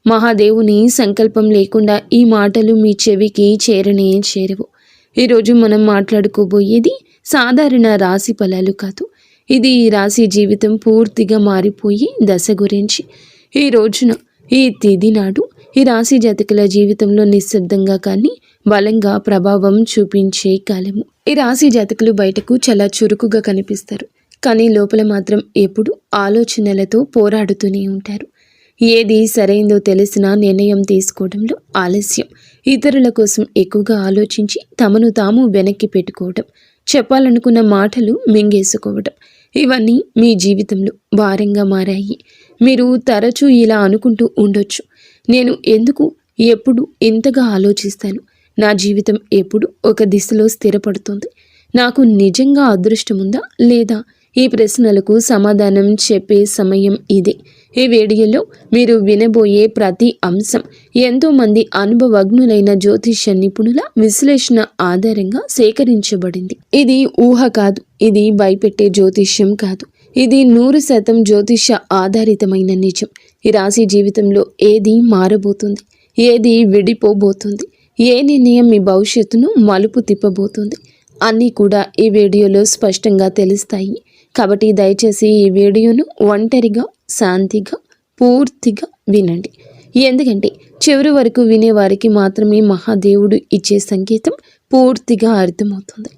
మహాదేవుని సంకల్పం లేకుండా ఈ మాటలు మీ చెవికి చేరనే చేరవు. ఈరోజు మనం మాట్లాడుకోబోయేది సాధారణ రాశి ఫలాలు కాదు. ఇది ఈ రాశి జీవితం పూర్తిగా మారిపోయి దశ గురించి. ఈ రోజున ఈ తిథి నాడు ఈ రాశి జాతకుల జీవితంలో నిశ్శబ్దంగా కానీ బలంగా ప్రభావం చూపించే కాలము. ఈ రాశి జాతకులు బయటకు చాలా చురుకుగా కనిపిస్తారు, కానీ లోపల మాత్రం ఎప్పుడు ఆలోచనలతో పోరాడుతూనే ఉంటారు. ఏది సరైందో తెలిసినా నిర్ణయం తీసుకోవడంలో ఆలస్యం, ఇతరుల కోసం ఎక్కువగా ఆలోచించి తమను తాము వెనక్కి పెట్టుకోవడం, చెప్పాలనుకున్న మాటలు మింగేసుకోవడం, ఇవన్నీ మీ జీవితంలో భారంగా మారాయి. మీరు తరచూ ఇలా అనుకుంటూ ఉండొచ్చు, నేను ఎందుకు ఎప్పుడు ఇంతగా ఆలోచిస్తాను, నా జీవితం ఎప్పుడు ఒక దిశలో స్థిరపడుతుంది, నాకు నిజంగా అదృష్టం ఉందా లేదా? ఈ ప్రశ్నలకు సమాధానం చెప్పే సమయం ఇదే. ఈ వీడియోలో మీరు వినబోయే ప్రతి అంశం ఎంతోమంది అనుభవజ్ఞులైన జ్యోతిష్య నిపుణుల విశ్లేషణ ఆధారంగా సేకరించబడింది. ఇది ఊహ కాదు, ఇది భయపెట్టే జ్యోతిష్యం కాదు, ఇది 100% జ్యోతిష్య ఆధారితమైన నిజం. ఈ రాశి జీవితంలో ఏది మారబోతుంది, ఏది విడిపోబోతుంది, ఏ నిర్ణయం మీ భవిష్యత్తును మలుపు తిప్పబోతుంది అన్నీ కూడా ఈ వీడియోలో స్పష్టంగా తెలుస్తాయి. కాబట్టి దయచేసి ఈ వీడియోను ఒంటరిగా శాంతిగా పూర్తిగా వినండి. ఎందుకంటే చివరి వరకు వినేవారికి మాత్రమే మహాదేవుడు ఇచ్చే సంకేతం పూర్తిగా అర్థమవుతుంది.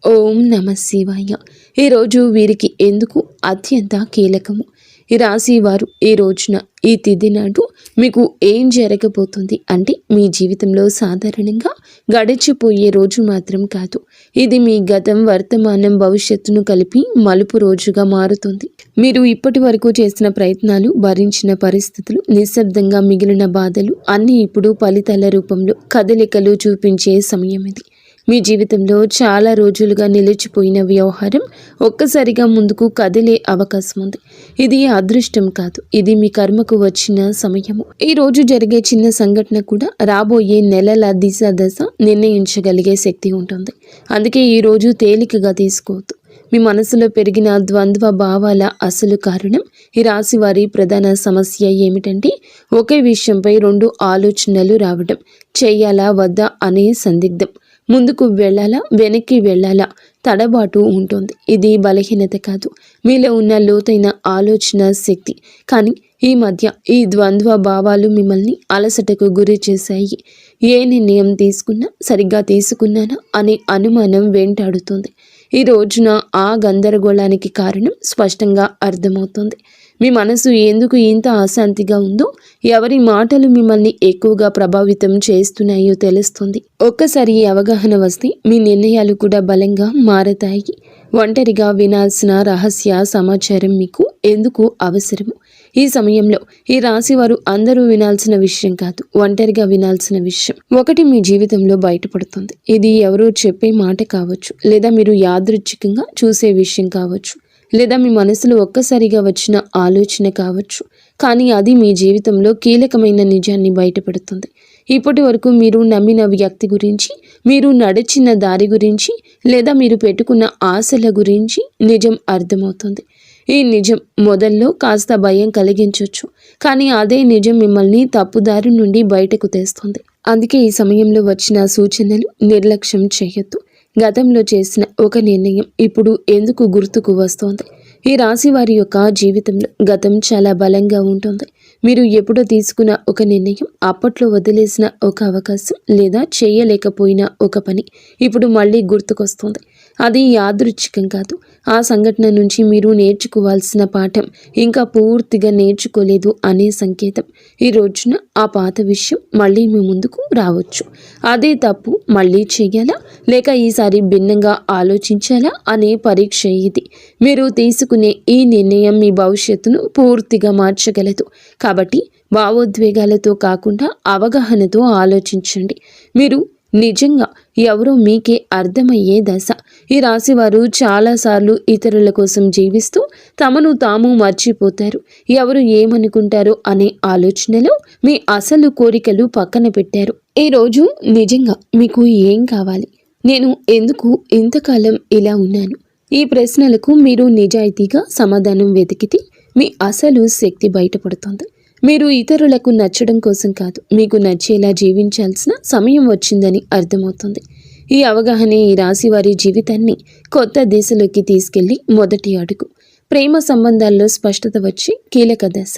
ఓం నమః శివాయ. ఈరోజు వీరికి ఎందుకు అత్యంత కీలకము. ఈ రాశి వారు ఈ రోజున ఈ తిథి నాడు మీకు ఏం జరగబోతుంది అంటే, మీ జీవితంలో సాధారణంగా గడిచిపోయే రోజు మాత్రం కాదు, ఇది మీ గతం వర్తమానం భవిష్యత్తును కలిపి మలుపు రోజుగా మారుతుంది. మీరు ఇప్పటి వరకు చేసిన ప్రయత్నాలు, భరించిన పరిస్థితులు, నిశ్శబ్దంగా మిగిలిన బాధలు అన్నీ ఇప్పుడు ఫలితాల రూపంలో కదలికలు చూపించే సమయం ఇది. మీ జీవితంలో చాలా రోజులుగా నిలిచిపోయిన వ్యవహారం ఒక్కసారిగా ముందుకు కదిలే అవకాశం ఉంది. ఇది అదృష్టం కాదు, ఇది మీ కర్మకు వచ్చిన సమయము. ఈ రోజు జరిగే చిన్న సంఘటన కూడా రాబోయే నెలల దిశ దశ నిర్ణయించగలిగే శక్తి ఉంటుంది. అందుకే ఈ రోజు తేలికగా తీసుకోవద్దు. మీ మనసులో పెరిగిన ద్వంద్వ భావాల అసలు కారణం, ఈ రాశి వారి ప్రధాన సమస్య ఏమిటంటే, ఒకే విషయంపై 2 ఆలోచనలు రావడం, చేయాలా వద్దా అనే సందిగ్ధం, ముందుకు వెళ్ళాలా వెనక్కి వెళ్ళాలా తడబాటు ఉంటుంది. ఇది బలహీనత కాదు, మీలో ఉన్న లోతైన ఆలోచన శక్తి. కానీ ఈ మధ్య ఈ ద్వంద్వ భావాలు మిమ్మల్ని అలసటకు గురి చేశాయి. ఏ నిర్ణయం తీసుకున్నా సరిగ్గా తీసుకున్నానా అనే అనుమానం వెంటాడుతుంది. ఈ రోజున ఆ గందరగోళానికి కారణం స్పష్టంగా అర్థమవుతుంది. మీ మనసు ఎందుకు ఇంత అశాంతిగా ఉందో, ఎవరి మాటలు మిమ్మల్ని ఎక్కువగా ప్రభావితం చేస్తున్నాయో తెలుస్తుంది. ఒక్కసారి ఈ అవగాహన వస్తే మీ నిర్ణయాలు కూడా బలంగా మారతాయి. ఒంటరిగా వినాల్సిన రహస్య సమాచారం మీకు ఎందుకు అవసరము. ఈ సమయంలో ఈ రాశి వారు అందరూ వినాల్సిన విషయం కాదు, ఒంటరిగా వినాల్సిన విషయం ఒకటి మీ జీవితంలో బయటపడుతుంది. ఇది ఎవరో చెప్పే మాట కావచ్చు, లేదా మీరు యాదృచ్ఛికంగా చూసే విషయం కావచ్చు, లేదా మీ మనసులో ఒక్కసారిగా వచ్చిన ఆలోచన కావచ్చు. కానీ అది మీ జీవితంలో కీలకమైన నిజాన్ని బయటపెడుతుంది. ఇప్పటి వరకు మీరు నమ్మిన వ్యక్తి గురించి, మీరు నడిచిన దారి గురించి, లేదా మీరు పెట్టుకున్న ఆశల గురించి నిజం అర్థమవుతుంది. ఈ నిజం మొదల్లో కాస్త భయం కలిగించవచ్చు, కానీ అదే నిజం మిమ్మల్ని తప్పుదారి నుండి బయటకు తెస్తుంది. అందుకే ఈ సమయంలో వచ్చిన సూచనలు నిర్లక్ష్యం చేయొద్దు. గతంలో చేసిన ఒక నిర్ణయం ఇప్పుడు ఎందుకు గుర్తుకు వస్తోంది. ఈ రాశి వారి యొక్క జీవితంలో గతం చాలా బలంగా ఉంటుంది. మీరు ఎప్పుడో తీసుకున్న ఒక నిర్ణయం, అప్పట్లో వదిలేసిన ఒక అవకాశం, లేదా చేయలేకపోయిన ఒక పని ఇప్పుడు మళ్ళీ గుర్తుకొస్తుంది. అది యాదృచ్ఛికం కాదు, ఆ సంఘటన నుంచి మీరు నేర్చుకోవాల్సిన పాఠం ఇంకా పూర్తిగా నేర్చుకోలేదు అనే సంకేతం. ఈ రోజున ఆ పాత విషయం మళ్ళీ మీ ముందుకు రావచ్చు. అదే తప్పు మళ్ళీ చేయాలా, లేక ఈసారి భిన్నంగా ఆలోచించాలా అనే పరీక్ష ఇది. మీరు తీసుకునే ఈ నిర్ణయం మీ భవిష్యత్తును పూర్తిగా మార్చగలదు. కాబట్టి భావోద్వేగాలతో కాకుండా అవగాహనతో ఆలోచించండి. మీరు నిజంగా ఎవరో మీకే అర్థమయ్యే దశ. ఈ రాశివారు చాలాసార్లు ఇతరుల కోసం జీవిస్తూ తమను తాము మర్చిపోతారు. ఎవరు ఏమనుకుంటారో అనే ఆలోచనలో మీ అసలు కోరికలు పక్కన పెట్టారు. ఈరోజు నిజంగా మీకు ఏం కావాలి, నేను ఎందుకు ఇంతకాలం ఇలా ఉన్నాను, ఈ ప్రశ్నలకు మీరు నిజాయితీగా సమాధానం వెతికితే మీ అసలు శక్తి బయటపడుతుంది. మీరు ఇతరులకు నచ్చడం కోసం కాదు, మీకు నచ్చేలా జీవించాల్సిన సమయం వచ్చిందని అర్థమవుతుంది. ఈ అవగాహన ఈ రాశి వారి జీవితాన్ని కొత్త దిశలోకి తీసుకెళ్లి మొదటి అడుగు. ప్రేమ సంబంధాల్లో స్పష్టత వచ్చి కీలక దశ.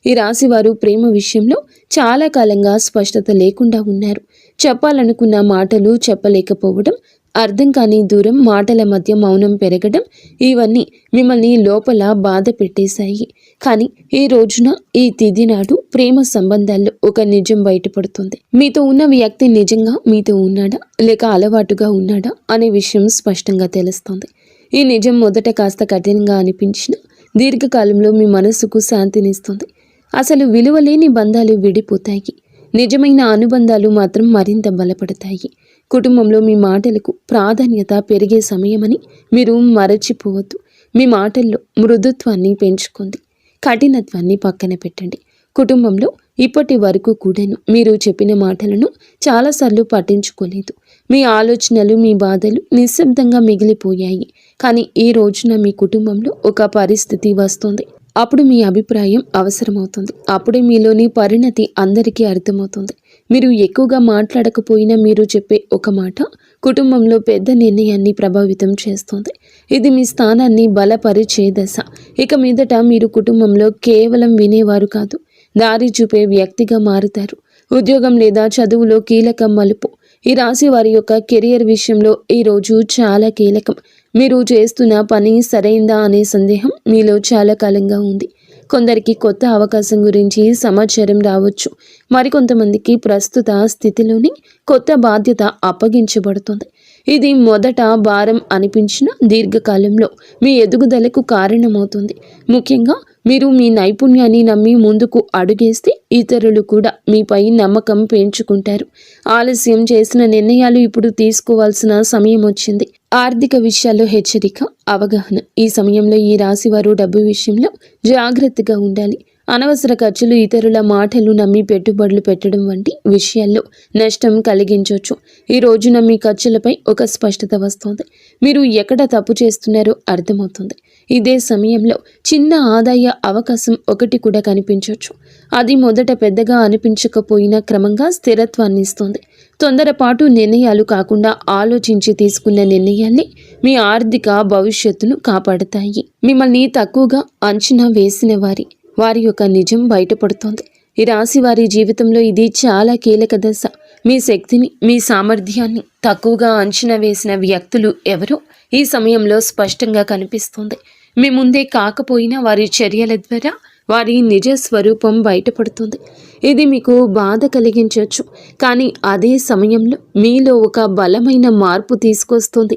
ఈ రాశి వారు ప్రేమ విషయంలో చాలా కాలంగా స్పష్టత లేకుండా ఉన్నారు. చెప్పాలనుకున్న మాటలు చెప్పలేకపోవడం, అర్థం కాని దూరం, మాటల మధ్య మౌనం పెరగడం, ఇవన్నీ మిమ్మల్ని లోపల బాధ పెట్టేశాయి. కానీ ఈ రోజున, ఈ తిథి నాడు ప్రేమ సంబంధాల్లో ఒక నిజం బయటపడుతుంది. మీతో ఉన్న వ్యక్తి నిజంగా మీతో ఉన్నాడా లేక అలవాటుగా ఉన్నాడా అనే విషయం స్పష్టంగా తెలుస్తుంది. ఈ నిజం మొదట కాస్త కఠినంగా అనిపించిన దీర్ఘకాలంలో మీ మనస్సుకు శాంతినిస్తుంది. అసలు విలువలేని బంధాలు విడిపోతాయి, నిజమైన అనుబంధాలు మాత్రం మరింత బలపడతాయి. కుటుంబంలో మీ మాటలకు ప్రాధాన్యత పెరిగే సమయమని మీరు మరచిపోవద్దు. మీ మాటల్లో మృదుత్వాన్ని పెంచుకోండి, కఠినత్వాన్ని పక్కన పెట్టండి. కుటుంబంలో ఇప్పటి వరకు కూడాను మీరు చెప్పిన మాటలను చాలాసార్లు పట్టించుకోలేదు. మీ ఆలోచనలు, మీ బాధలు నిశ్శబ్దంగా మిగిలిపోయాయి. కానీ ఈ రోజున మీ కుటుంబంలో ఒక పరిస్థితి వస్తుంది. అప్పుడు మీ అభిప్రాయం అవసరమవుతుంది. అప్పుడే మీలోని పరిణతి అందరికీ అర్థమవుతుంది. మీరు ఎక్కువగా మాట్లాడకపోయినా మీరు చెప్పే ఒక మాట కుటుంబంలో పెద్ద నిర్ణయాన్ని ప్రభావితం చేస్తుంది. ఇది మీ స్థానాన్ని బలపరిచే దశ. ఇక మీదట మీరు కుటుంబంలో కేవలం వినేవారు కాదు, దారి చూపే వ్యక్తిగా మారుతారు. ఉద్యోగం లేదా చదువులో కీలక మలుపు. ఈ రాశి వారి యొక్క కెరియర్ విషయంలో ఈ రోజు చాలా కీలకం. మీరు చేస్తున్న పని సరైందా అనే సందేహం మీలో చాలా కాలంగా ఉంది. కొందరికి కొత్త అవకాశం గురించి సమాచారం రావచ్చు. మరికొంతమందికి ప్రస్తుత స్థితిలోని కొత్త బాధ్యత అప్పగించబడుతుంది. ఇది మొదట భారం అనిపించిన దీర్ఘకాలంలో మీ ఎదుగుదలకు కారణమవుతుంది. ముఖ్యంగా మీరు మీ నైపుణ్యాన్ని నమ్మి ముందుకు అడుగేస్తే ఇతరులు కూడా మీపై నమ్మకం పెంచుకుంటారు. ఆలస్యం చేసిన నిర్ణయాలు ఇప్పుడు తీసుకోవాల్సిన సమయం వచ్చింది. ఆర్థిక విషయాల్లో హెచ్చరిక, అవగాహన. ఈ సమయంలో ఈ రాశివారు డబ్బు విషయంలో జాగ్రత్తగా ఉండాలి. అనవసర ఖర్చులు, ఇతరుల మాటలు నమ్మి పెట్టుబడులు పెట్టడం వంటి విషయాల్లో నష్టం కలిగించవచ్చు. ఈ రోజున మీ ఖర్చులపై ఒక స్పష్టత వస్తుంది. మీరు ఎక్కడ తప్పు చేస్తున్నారో అర్థమవుతుంది. ఇదే సమయంలో చిన్న ఆదాయ అవకాశం ఒకటి కూడా కనిపించవచ్చు. అది మొదట పెద్దగా అనిపించకపోయినా క్రమంగా స్థిరత్వాన్ని ఇస్తుంది. తొందరపాటు నిర్ణయాలు కాకుండా ఆలోచించి తీసుకున్న నిర్ణయాల్ని మీ ఆర్థిక భవిష్యత్తును కాపాడతాయి. మిమ్మల్ని తక్కువగా అంచనా వేసిన వారి యొక్క నిజం బయటపడుతోంది. ఈ రాశి వారి జీవితంలో ఇది చాలా కీలక దశ. మీ శక్తిని, మీ సామర్థ్యాన్ని తక్కువగా అంచనా వేసిన వ్యక్తులు ఎవరో ఈ సమయంలో స్పష్టంగా కనిపిస్తుంది. మీ ముందే కాకపోయినా వారి చర్యల ద్వారా వారి నిజ స్వరూపం బయటపడుతుంది. ఇది మీకు బాధ కలిగించవచ్చు, కానీ అదే సమయంలో మీలో ఒక బలమైన మార్పు తీసుకొస్తుంది.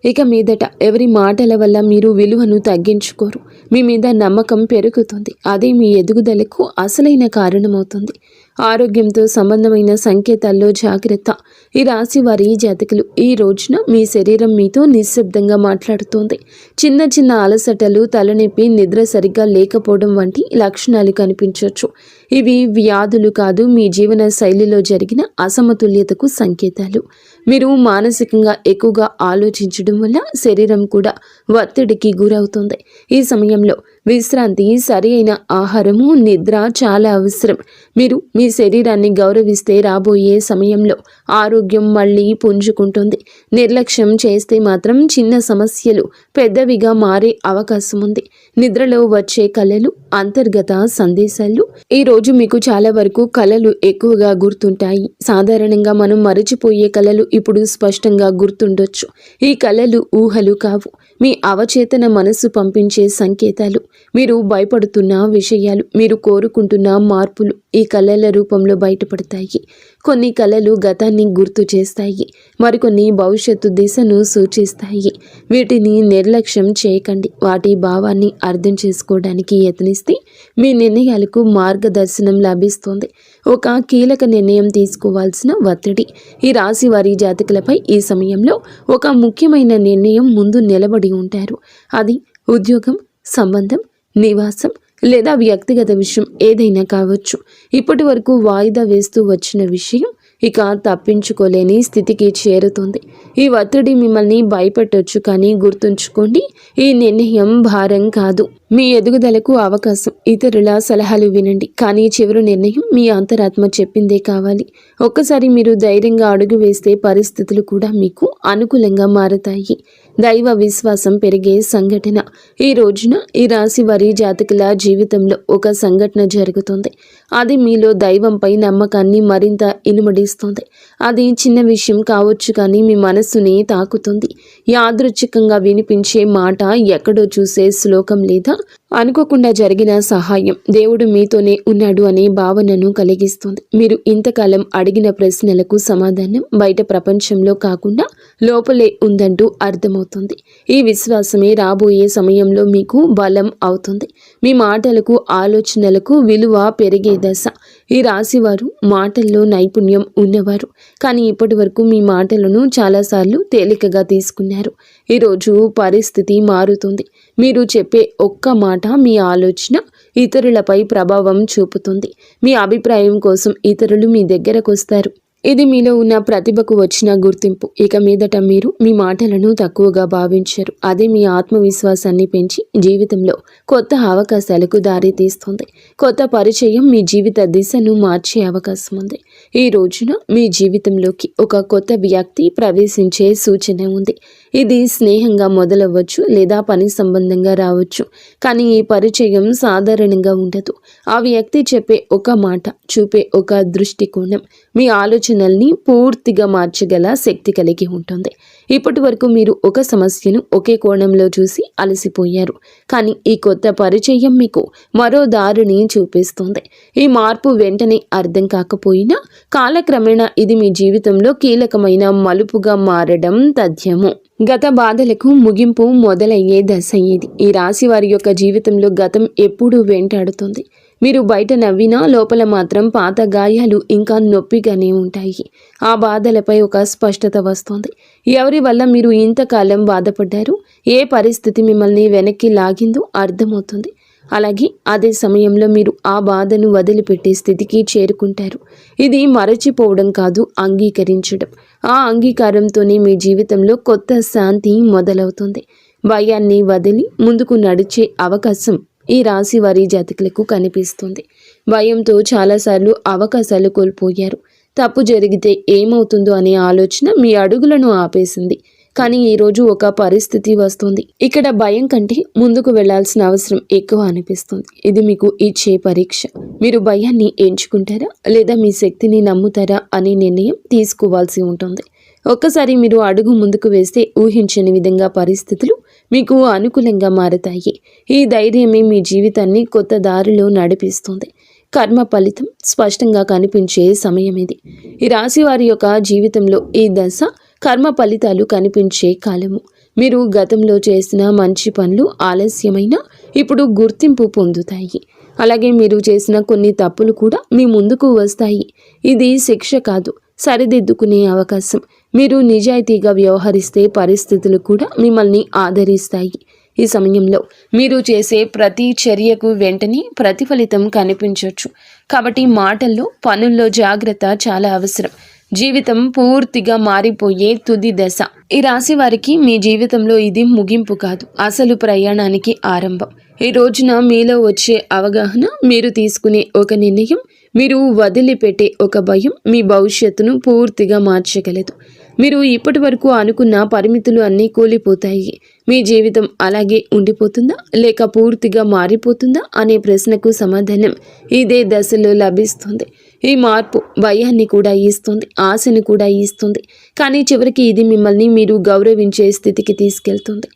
ఇక మీదట ఎవరి మాటల వల్ల మీరు విలువను తగ్గించుకోరు. మీ మీద నమ్మకం పెరుగుతుంది. అదే మీ ఎదుగుదలకు అసలైన కారణమవుతుంది. ఆరోగ్యంతో సంబంధమైన సంకేతాల్లో జాగ్రత్త. ఈ రాశి వారి జాతకులు ఈ రోజున మీ శరీరం మీతో నిశ్శబ్దంగా మాట్లాడుతోంది. చిన్న చిన్న అలసటలు, తలనొప్పి, నిద్ర సరిగ్గా లేకపోవడం వంటి లక్షణాలు కనిపించవచ్చు. ఇవి వ్యాధులు కాదు, మీ జీవన శైలిలో జరిగిన అసమతుల్యతకు సంకేతాలు. మీరు మానసికంగా ఎక్కువగా ఆలోచించడం వల్ల శరీరం కూడా ఒత్తిడికి గురవుతుంది. ఈ సమయంలో విశ్రాంతి, సరి అయిన ఆహారము, నిద్ర చాలా అవసరం. మీరు మీ శరీరాన్ని గౌరవిస్తే రాబోయే సమయంలో ఆరోగ్యం మళ్ళీ పుంజుకుంటుంది. నిర్లక్ష్యం చేస్తే మాత్రం చిన్న సమస్యలు పెద్దవిగా మారే అవకాశం ఉంది. నిద్రలో వచ్చే కలలు, అంతర్గత సందేశాలు. ఈ రోజు మీకు చాలా వరకు కలలు ఎక్కువగా గుర్తుంటాయి. సాధారణంగా మనం మరచిపోయే కలలు ఇప్పుడు స్పష్టంగా గుర్తుండొచ్చు. ఈ కలలు ఊహలు కావు, మీ అవచేతన మనసు పంపించే సంకేతాలు. మీరు భయపడుతున్న విషయాలు, మీరు కోరుకుంటున్న మార్పులు ఈ కళల రూపంలో బయటపడతాయి. కొన్ని కళలు గతాన్ని గుర్తు చేస్తాయి, మరికొన్ని భవిష్యత్తు దిశను సూచిస్తాయి. వీటిని నిర్లక్ష్యం చేయకండి. వాటి భావాన్ని అర్థం చేసుకోవడానికి యత్నిస్తే మీ నిర్ణయాలకు మార్గదర్శనం లభిస్తుంది. ఒక కీలక నిర్ణయం తీసుకోవాల్సిన ఒత్తిడి. ఈ రాశి వారి జాతకులపై ఈ సమయంలో ఒక ముఖ్యమైన నిర్ణయం ముందు నిలబడి ఉంటారు. అది ఉద్యోగం, సంబంధం, నివాసం లేదా వ్యక్తిగత విషయం ఏదైనా కావచ్చు. ఇప్పటి వరకు వాయిదా వేస్తూ వచ్చిన విషయం ఇక తప్పించుకోలేని స్థితికి చేరుతుంది. ఈ ఒత్తిడి మిమ్మల్ని భయపెట్టొచ్చు, కానీ గుర్తుంచుకోండి, ఈ నిర్ణయం భారం కాదు, మీ ఎదుగుదలకు అవకాశం. ఇతరుల సలహాలు వినండి, కానీ చివరి నిర్ణయం మీ అంతరాత్మ చెప్పిందే కావాలి. ఒక్కసారి మీరు ధైర్యంగా అడుగు వేస్తే పరిస్థితులు కూడా మీకు అనుకూలంగా మారతాయి. దైవ విశ్వాసం పెరిగే సంఘటన. ఈ రోజున ఈ రాశి వారి జాతకుల జీవితంలో ఒక సంఘటన జరుగుతుంది. అది మీలో దైవంపై నమ్మకాన్ని మరింత ఇనుమడిస్తుంది. అది చిన్న విషయం కావచ్చు, కానీ మీ మనస్సుని తాకుతుంది. యాదృచ్ఛికంగా వినిపించే మాట, ఎక్కడో చూసే శ్లోకం లేదా అనుకోకుండా జరిగిన సహాయం దేవుడు మీతోనే ఉన్నాడు అనే భావనను కలిగిస్తుంది. మీరు ఇంతకాలం అడిగిన ప్రశ్నలకు సమాధానం బయట ప్రపంచంలో కాకుండా లోపలే ఉందంటూ అర్థమవుతుంది. ఈ విశ్వాసమే రాబోయే సమయంలో మీకు బలం అవుతుంది. మీ మాటలకు, ఆలోచనలకు విలువ పెరిగే దశ. ఈ రాశివారు మాటల్లో నైపుణ్యం ఉన్నవారు, కానీ ఇప్పటి వరకు మీ మాటలను చాలాసార్లు తేలికగా తీసుకున్నారు. ఈరోజు పరిస్థితి మారుతుంది. మీరు చెప్పే ఒక్క మాట మీ ఆలోచన ఇతరులపై ప్రభావం చూపుతుంది. మీ అభిప్రాయం కోసం ఇతరులు మీ దగ్గరకు వస్తారు. ఇది మీలో ఉన్న ప్రతిభకు వచ్చిన గుర్తింపు. ఇక మీదట మీరు మీ మాటలను తక్కువగా భావించరు. అదే మీ ఆత్మవిశ్వాసాన్ని పెంచి జీవితంలో కొత్త అవకాశాలకు దారి తీస్తుంది. కొత్త పరిచయం మీ జీవిత దిశను మార్చే అవకాశం ఉంది. ఈ రోజున మీ జీవితంలోకి ఒక కొత్త వ్యక్తి ప్రవేశించే సూచన ఉంది. ఇది స్నేహంగా మొదలవ్వచ్చు లేదా పని సంబంధంగా రావచ్చు, కానీ ఈ పరిచయం సాధారణంగా ఉండదు. ఆ వ్యక్తి చెప్పే ఒక మాట, చూపే ఒక దృష్టికోణం మీ ఆలోచనల్ని పూర్తిగా మార్చగల శక్తి కలిగి ఉంటుంది. ఇప్పటి వరకు మీరు ఒక సమస్యను ఒకే కోణంలో చూసి అలసిపోయారు, కానీ ఈ కొత్త పరిచయం మీకు మరో దారిని చూపిస్తుంది. ఈ మార్పు వెంటనే అర్థం కాకపోయినా కాలక్రమేణా ఇది మీ జీవితంలో కీలకమైన మలుపుగా మారడం తథ్యము. గత బాధలకు ముగింపు మొదలయ్యే దశ ఇది. ఈ రాశి వారి యొక్క జీవితంలో గతం ఎప్పుడూ వెంటాడుతుంది. మీరు బయట నవ్వినా లోపల మాత్రం పాత గాయాలు ఇంకా నొప్పిగానే ఉంటాయి. ఆ బాధలపై ఒక స్పష్టత వస్తుంది. ఎవరి వల్ల మీరు ఇంతకాలం బాధపడ్డారు, ఏ పరిస్థితి మిమ్మల్ని వెనక్కి లాగిందో అర్థమవుతుంది. అలాగే అదే సమయంలో మీరు ఆ బాధను వదిలిపెట్టే స్థితికి చేరుకుంటారు. ఇది మరచిపోవడం కాదు, అంగీకరించడం. ఆ అంగీకారంతోనే మీ జీవితంలో కొత్త శాంతి మొదలవుతుంది. భయాన్ని వదిలి ముందుకు నడిచే అవకాశం ఈ రాశి వారి జాతకులకు కనిపిస్తుంది. భయంతో చాలాసార్లు అవకాశాలు కోల్పోయారు. తప్పు జరిగితే ఏమవుతుందో అనే ఆలోచన మీ అడుగులను ఆపేసింది. కానీ ఈరోజు ఒక పరిస్థితి వస్తుంది. ఇక్కడ భయం కంటే ముందుకు వెళ్లాల్సిన అవసరం ఎక్కువ అనిపిస్తుంది. ఇది మీకు ఇచ్చే పరీక్ష. మీరు భయాన్ని ఎంచుకుంటారా లేదా మీ శక్తిని నమ్ముతారా అనే నిర్ణయం తీసుకోవాల్సి ఉంటుంది. ఒక్కసారి మీరు అడుగు ముందుకు వేస్తే ఊహించని విధంగా పరిస్థితులు మీకు అనుకూలంగా మారతాయి. ఈ ధైర్యమే మీ జీవితాన్ని కొత్త దారిలో నడిపిస్తుంది. కర్మ ఫలితం స్పష్టంగా కనిపించే సమయం ఇది. ఈ రాశి వారి యొక్క జీవితంలో ఈ దశ కర్మ ఫలితాలు కనిపించే కాలము. మీరు గతంలో చేసిన మంచి పనులు ఆలస్యమైన ఇప్పుడు గుర్తింపు పొందుతాయి. అలాగే మీరు చేసిన కొన్ని తప్పులు కూడా మీ ముందుకు వస్తాయి. ఇది శిక్ష కాదు, సరిదిద్దుకునే అవకాశం. మీరు నిజాయితీగా వ్యవహరిస్తే పరిస్థితులు కూడా మిమ్మల్ని ఆదరిస్తాయి. ఈ సమయంలో మీరు చేసే ప్రతి చర్యకు వెంటనే ప్రతిఫలితం కనిపించవచ్చు. కాబట్టి మాటల్లో, పనుల్లో జాగ్రత్త చాలా అవసరం. జీవితం పూర్తిగా మారిపోయే తుది దశ. ఈ రాశి వారికి మీ జీవితంలో ఇది ముగింపు కాదు, అసలు ప్రయాణానికి ఆరంభం. ఈ రోజున మీలో వచ్చే అవగాహన, మీరు తీసుకునే ఒక నిర్ణయం, మీరు వదిలిపెట్టే ఒక భయం మీ భవిష్యత్తును పూర్తిగా మార్చగలదు. మీరు ఇప్పటి వరకు అనుకున్న పరిమితులు అన్నీ కూలిపోతాయి. మీ జీవితం అలాగే ఉండిపోతుందా లేక పూర్తిగా మారిపోతుందా అనే ప్రశ్నకు సమాధానం ఇదే దశలో లభిస్తుంది. ఈ మార్పు భయాన్ని కూడా ఇస్తుంది, ఆశను కూడా ఇస్తుంది, కానీ చివరికి ఇది మిమ్మల్ని మీరు గౌరవించే స్థితికి తీసుకెళ్తుంది.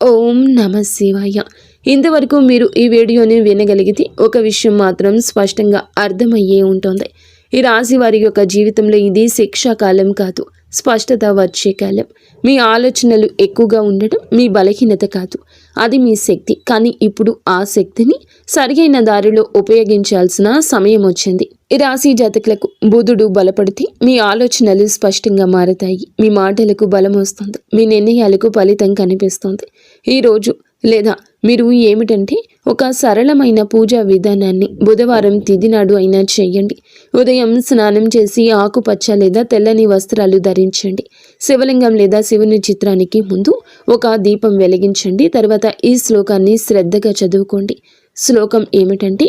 ఓం నమః శివాయ. ఇంతవరకు మీరు ఈ వీడియోని వినగలిగితే ఒక విషయం మాత్రం స్పష్టంగా అర్థమయ్యే ఉంటుంది. ఈ రాశి వారి యొక్క జీవితంలో ఇది శిక్షాకాలం కాదు, స్పష్టత వచ్చే కాలం. మీ ఆలోచనలు ఎక్కువగా ఉండటం మీ బలహీనత కాదు, అది మీ శక్తి. కానీ ఇప్పుడు ఆ శక్తిని సరియైన దారిలో ఉపయోగించాల్సిన సమయం వచ్చింది. ఈ రాశి జాతకులకు బుధుడు బలపడితే మీ ఆలోచనలు స్పష్టంగా మారతాయి. మీ మాటలకు బలం వస్తుంది, మీ నిర్ణయాలకు ఫలితం కనిపిస్తుంది. ఈరోజు లేదా మీరు ఏమిటంటే ఒక సరళమైన పూజా విధానాన్ని బుధవారం తిథి నాడు అయినా చేయండి. ఉదయం స్నానం చేసి ఆకుపచ్చ లేదా తెల్లని వస్త్రాలు ధరించండి. శివలింగం లేదా శివుని చిత్రానికి ముందు ఒక దీపం వెలిగించండి. తర్వాత ఈ శ్లోకాన్ని శ్రద్ధగా చదువుకోండి. శ్లోకం ఏమిటంటే,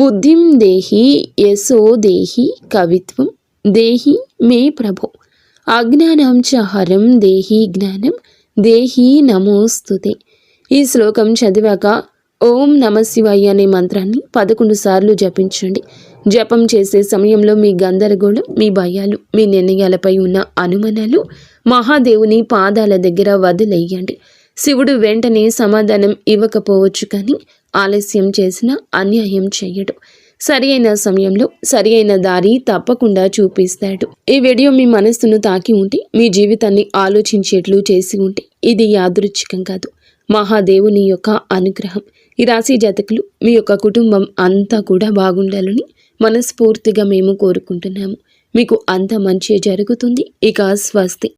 బుద్ధిం దేహి యశో దేహి కవిత్వం దేహి మే ప్రభో అజ్ఞానం చ హరం దేహి జ్ఞానం దేహి నమోస్తుతే. ఈ శ్లోకం చదివాక ఓం నమ శివాయ అనే మంత్రాన్ని 11 సార్లు జపించండి. జపం చేసే సమయంలో మీ గందరగోళం, మీ భయాలు, మీ నిర్ణయాలపై ఉన్న అనుమానాలు మహాదేవుని పాదాల దగ్గర వదిలేయండి. శివుడు వెంటనే సమాధానం ఇవ్వకపోవచ్చు, కానీ ఆలస్యం చేసిన అన్యాయం చేయడు. సరి అయిన సమయంలో సరి అయిన దారి తప్పకుండా చూపిస్తాడు. ఈ వీడియో మీ మనస్సును తాకి ఉంటే, మీ జీవితాన్ని ఆలోచించేట్లు చేసి ఉంటే, ఇది యాదృచ్ఛికం కాదు, మహాదేవుని యొక్క అనుగ్రహం. ఈ రాశి జాతకులు, మీ యొక్క కుటుంబం అంతా కూడా బాగుండాలని మనస్ఫూర్తిగా మేము కోరుకుంటున్నాము. మీకు అంత మంచి జరుగుతుంది. ఇక స్వస్తి.